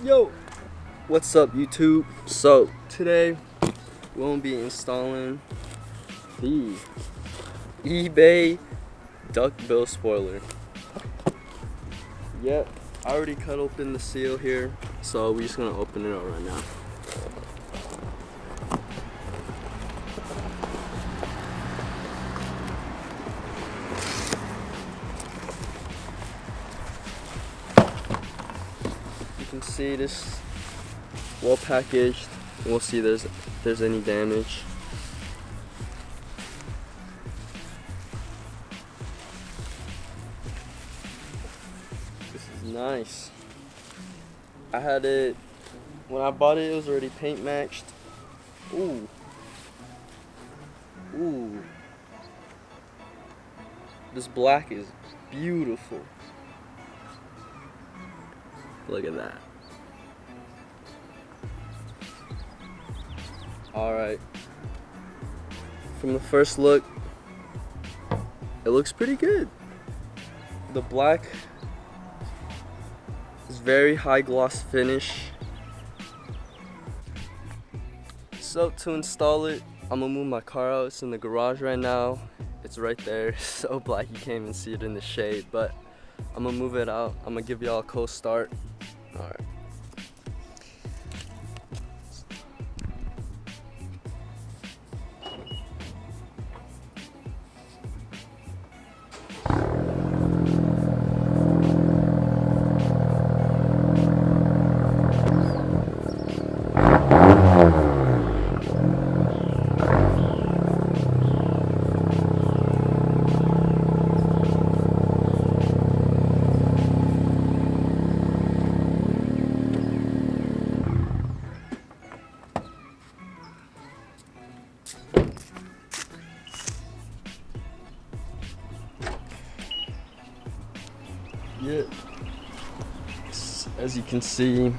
Yo, what's up YouTube? So today we'll be installing the eBay Duckbill Spoiler. Yep, I already cut open the seal here, so we're just gonna open it up right now. You can see this well packaged. We'll see if there's any damage. This is nice. I had it when I bought it. It was already paint matched. Ooh. This black is beautiful. Look at that. Alright. From the first look, it looks pretty good. The black is very high gloss finish. So to install it, I'm gonna move my car out. It's in the garage right now. It's right there. It's so black you can't even see it in the shade, but I'm gonna move it out. I'm gonna give y'all a cold start. Alright. Yeah, as you can see,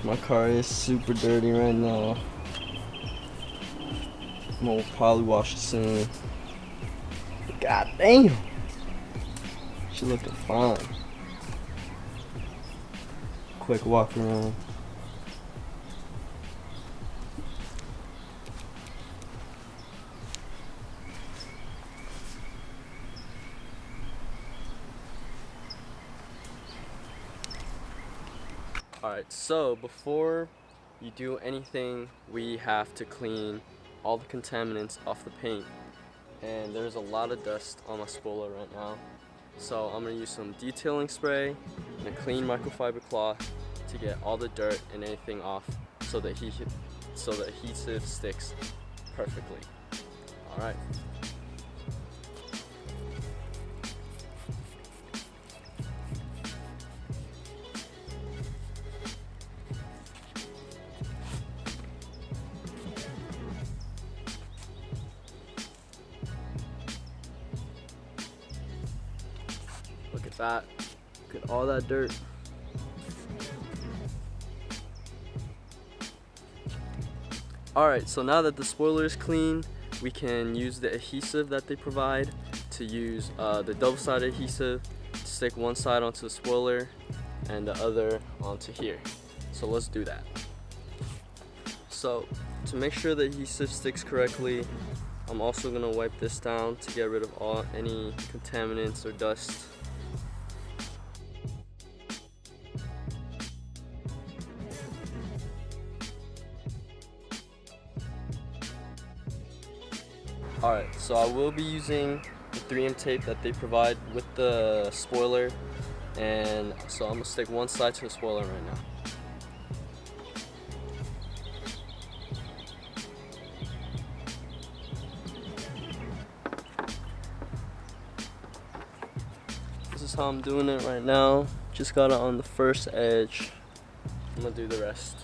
my car is super dirty right now. I'm gonna probably wash it soon. God damn, she looking fine. Quick walk around. Alright, so before you do anything, we have to clean all the contaminants off the paint. And there's a lot of dust on my spoiler right now. So I'm going to use some detailing spray and a clean microfiber cloth to get all the dirt and anything off so the adhesive sticks perfectly. Alright. Look at that. Look at all that dirt. Alright, so now that the spoiler is clean, we can use the adhesive that they provide to use the double-sided adhesive to stick one side onto the spoiler and the other onto here. So let's do that. So to make sure the adhesive sticks correctly, I'm also going to wipe this down to get rid of any contaminants or dust. Alright, so I will be using the 3M tape that they provide with the spoiler, and so I'm going to stick one side to the spoiler right now. This is how I'm doing it right now. Just got it on the first edge. I'm going to do the rest.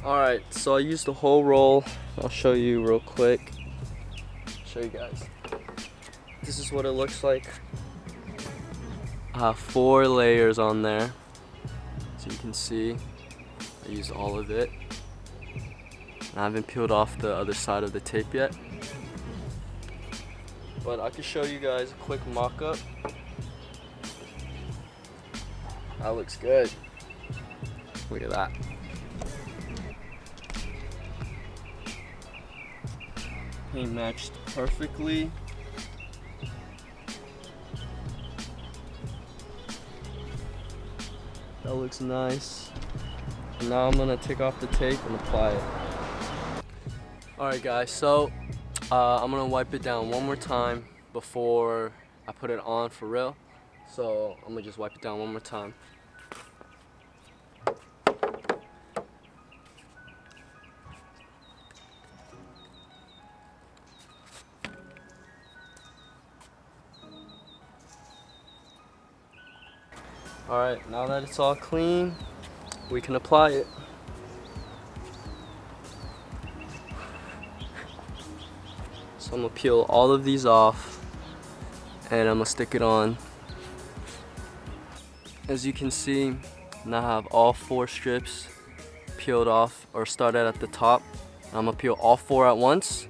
Alright, so I used the whole roll. I'll show you real quick. Show you guys. This is what it looks like. I have 4 layers on there. So you can see I used all of it. And I haven't peeled off the other side of the tape yet. But I can show you guys a quick mock-up. That looks good. Look at that. Paint matched perfectly. That looks nice. Now I'm gonna take off the tape and apply it. Alright guys, so I'm gonna wipe it down one more time before I put it on for real. So I'm gonna just wipe it down one more time. Alright, now that it's all clean, we can apply it. So I'm gonna peel all of these off and I'm gonna stick it on. As you can see, now I have all 4 strips peeled off, or started at the top. I'm gonna peel all 4 at once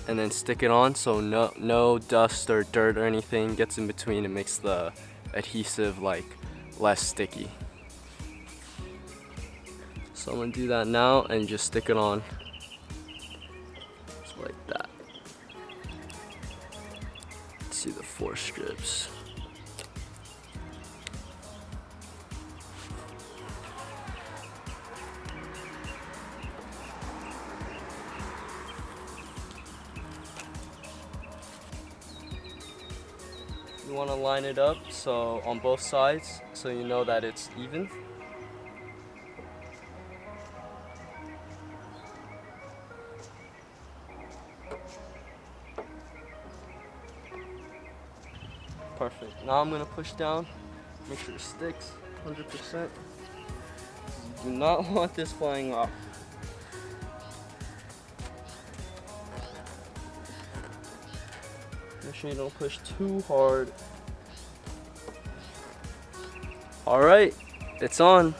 and then stick it on so no dust or dirt or anything gets in between and makes the adhesive like less sticky. So I'm gonna do that now and just stick it on just like that. Let's see the 4 strips. You want to line it up so on both sides so you know that it's even. Perfect. Now I'm going to push down, make sure it sticks 100%. You do not want this flying off. Make sure you don't push too hard. Alright, it's on.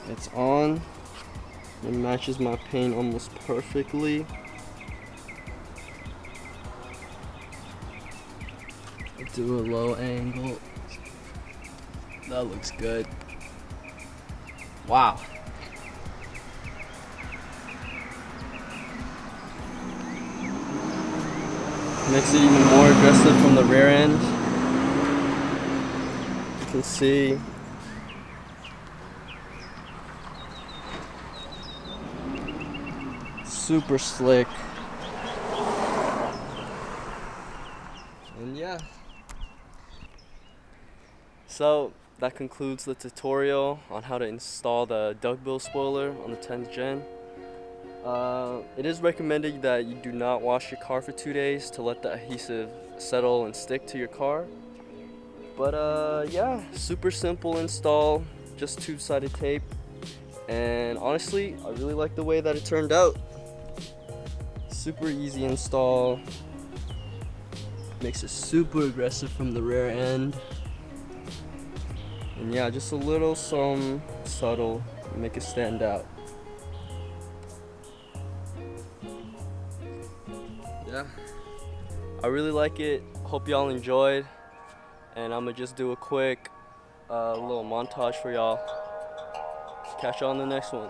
It's on. It matches my paint almost perfectly. Do a low angle. That looks good. Wow. Makes it even more aggressive from the rear end. You can see. Super slick. And yeah. So that concludes the tutorial on how to install the Duckbill spoiler on the 10th gen. It is recommended that you do not wash your car for 2 days to let the adhesive settle and stick to your car. But yeah, super simple install, just 2-sided tape. And honestly, I really like the way that it turned out. Super easy install. Makes it super aggressive from the rear end. And yeah, just a little some subtle, make it stand out. Yeah, I really like it. Hope y'all enjoyed. And I'm gonna just do a quick little montage for y'all. Catch y'all on the next one.